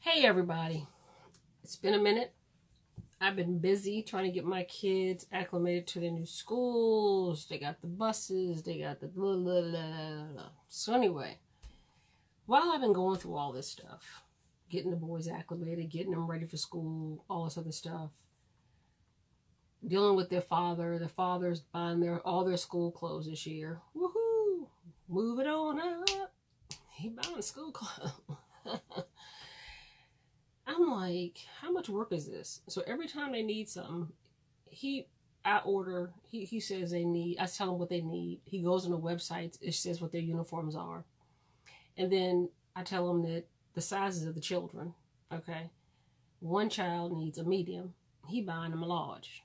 Hey everybody, it's been a minute. I've been busy trying to get my kids acclimated to their new schools. They got the buses, they got the blah, blah, blah, blah, blah. So anyway, while I've been going through all this stuff, getting the boys acclimated, getting them ready for school, all this other stuff, dealing with their father's buying all their school clothes this year. Woohoo! Move it on up. He buying school clothes. I'm like, how much work is this? So every time they need something, he says they need, I tell him what they need. He goes on the websites, it says what their uniforms are. And then I tell him that the sizes of the children, okay? One child needs a medium. He buying them a large,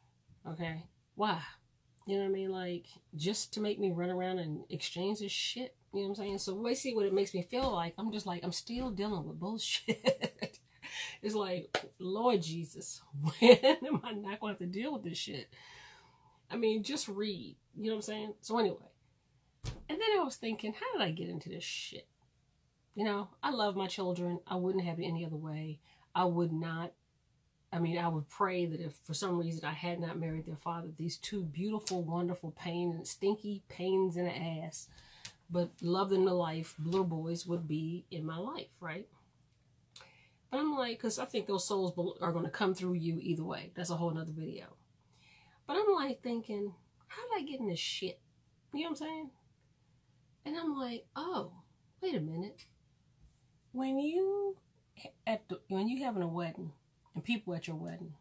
okay? Why? You know what I mean? Like, just to make me run around and exchange this shit. You know what I'm saying? So basically what it makes me feel like, I'm just like, I'm still dealing with bullshit. It's like, Lord Jesus, when am I not going to have to deal with this shit? I mean, just read. You know what I'm saying? So anyway. And then I was thinking, how did I get into this shit? You know, I love my children. I wouldn't have it any other way. I would pray that if for some reason I had not married their father, these two beautiful, wonderful, stinky pains in the ass, but love them to life, little boys would be in my life, right? But I'm like, because I think those souls are going to come through you either way. That's a whole nother video. But I'm like thinking, how did I get in this shit? You know what I'm saying? And I'm like, oh, wait a minute. When you having a wedding and people at your wedding,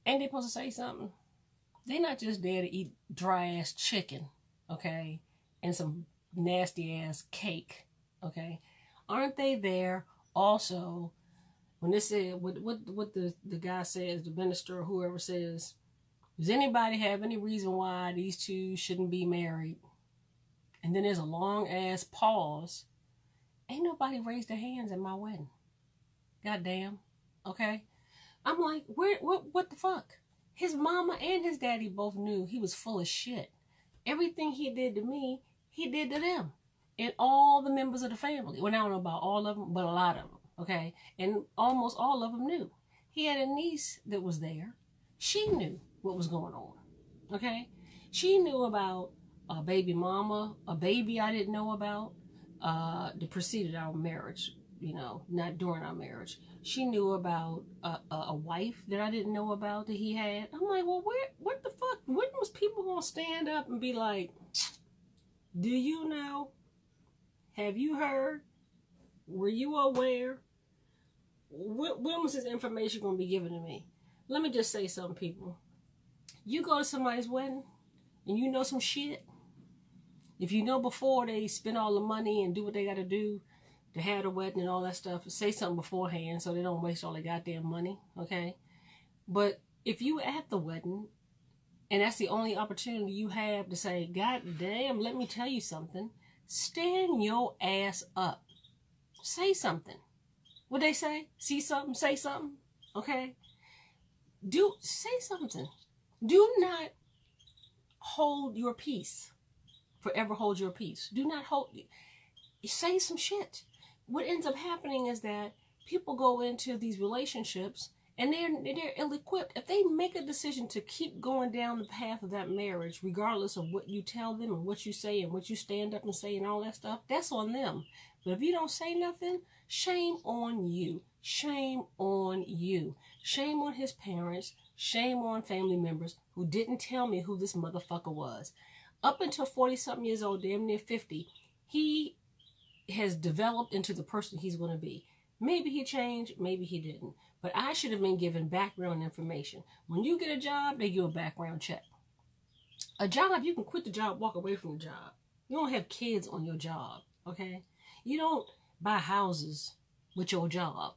ain't they supposed to say something? They're not just there to eat dry ass chicken, okay, and some nasty ass cake, okay? Aren't they there? Also, when they said, what the guy says, the minister or whoever says, does anybody have any reason why these two shouldn't be married? And then there's a long ass pause. Ain't nobody raised their hands at my wedding. Goddamn. Okay? I'm like, what the fuck? His mama and his daddy both knew he was full of shit. Everything he did to me, he did to them. And all the members of the family. Well, I don't know about all of them, but a lot of them. Okay? And almost all of them knew. He had a niece that was there. She knew what was going on. Okay? She knew about a baby mama, a baby I didn't know about, that preceded our marriage, you know, not during our marriage. She knew about a wife that I didn't know about that he had. I'm like, well, what the fuck? When was people gonna stand up and be like, do you know? Have you heard? Were you aware? When was this information going to be given to me? Let me just say something, people. You go to somebody's wedding and you know some shit. If you know before they spend all the money and do what they got to do to have the wedding and all that stuff, say something beforehand so they don't waste all their goddamn money, okay? But if you at the wedding and that's the only opportunity you have to say, God damn, let me tell you something, stand your ass up. Say something. What they say? See something, say something. Okay? Say something. Do not hold your peace. Forever hold your peace. Do not say some shit. What ends up happening is that people go into these relationships and they're ill-equipped. If they make a decision to keep going down the path of that marriage, regardless of what you tell them and what you say and what you stand up and say and all that stuff, that's on them. But if you don't say nothing, shame on you. Shame on you. Shame on his parents. Shame on family members who didn't tell me who this motherfucker was. Up until 40-something years old, damn near 50, he has developed into the person he's going to be. Maybe he changed, maybe he didn't. But I should have been given background information. When you get a job, they give a background check. A job, you can quit the job, walk away from the job. You don't have kids on your job, okay? You don't buy houses with your job,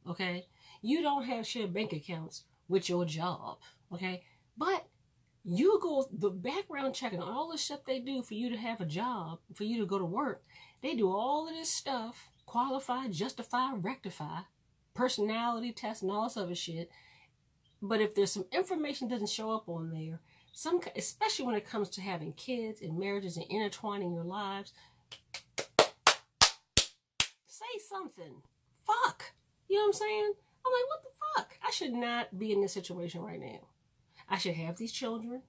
okay? You don't have shared bank accounts with your job, okay? But you go, the background check and all the stuff they do for you to have a job, for you to go to work, they do all of this stuff, qualify, justify, rectify, personality test and all this other shit. But if there's some information that doesn't show up on there, especially when it comes to having kids and marriages and intertwining your lives, say something. Fuck. You know what I'm saying? I'm like, what the fuck? I should not be in this situation right now. I should have these children.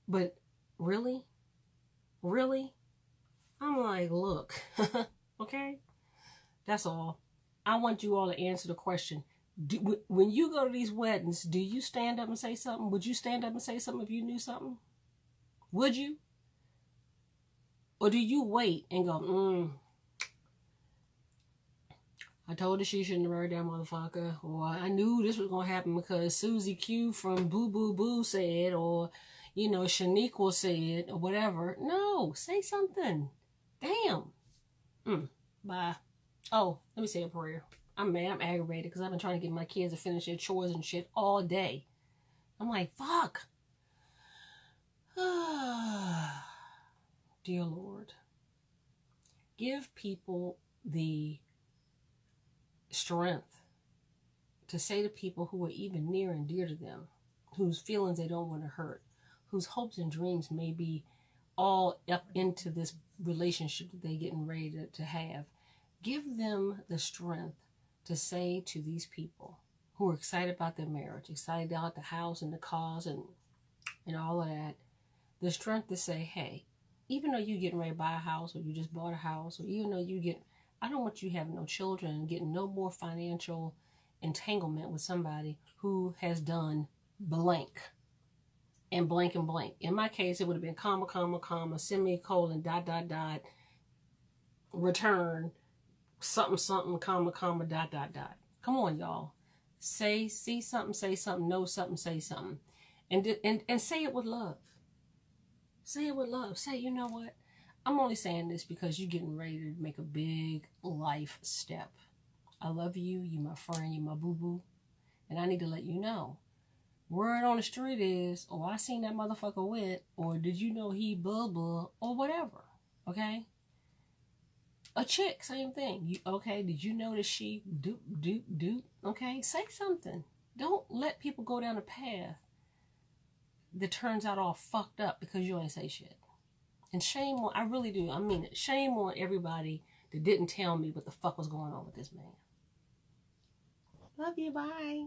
But really? Really? I'm like, look, okay? That's all. I want you all to answer the question. When you go to these weddings, do you stand up and say something? Would you stand up and say something if you knew something? Would you? Or do you wait and go, I told her she shouldn't have married that motherfucker, or I knew this was going to happen because Susie Q from Boo Boo Boo said, or, you know, Shaniqua said, or whatever. No, say something. Damn. Bye. Oh, let me say a prayer. I'm mad. I'm aggravated because I've been trying to get my kids to finish their chores and shit all day. I'm like, fuck. Dear Lord, give people the strength to say to people who are even near and dear to them, whose feelings they don't want to hurt, whose hopes and dreams may be all up into this relationship that they're getting ready to have. Give them the strength to say to these people who are excited about their marriage, excited about the house and the cars and all of that, the strength to say, hey, even though you're getting ready to buy a house, or you just bought a house, or even though I don't want you having no children and getting no more financial entanglement with somebody who has done blank and blank and blank. In my case, it would have been comma, comma, comma, semicolon, dot, dot, dot, return, something, something, comma, comma, dot, dot, dot. Come on, y'all. See something, say something, know something, say something. And say it with love. Say it with love. Say, you know what? I'm only saying this because you're getting ready to make a big life step. I love you. You my friend. You my boo-boo. And I need to let you know. Word on the street is, oh, I seen that motherfucker with, or did you know he blah, blah, or whatever. Okay? A chick, same thing. Okay, did you know that she do? Okay? Say something. Don't let people go down a path that turns out all fucked up because you ain't say shit. And shame on, I really do, I mean it, shame on everybody that didn't tell me what the fuck was going on with this man. Love you, bye.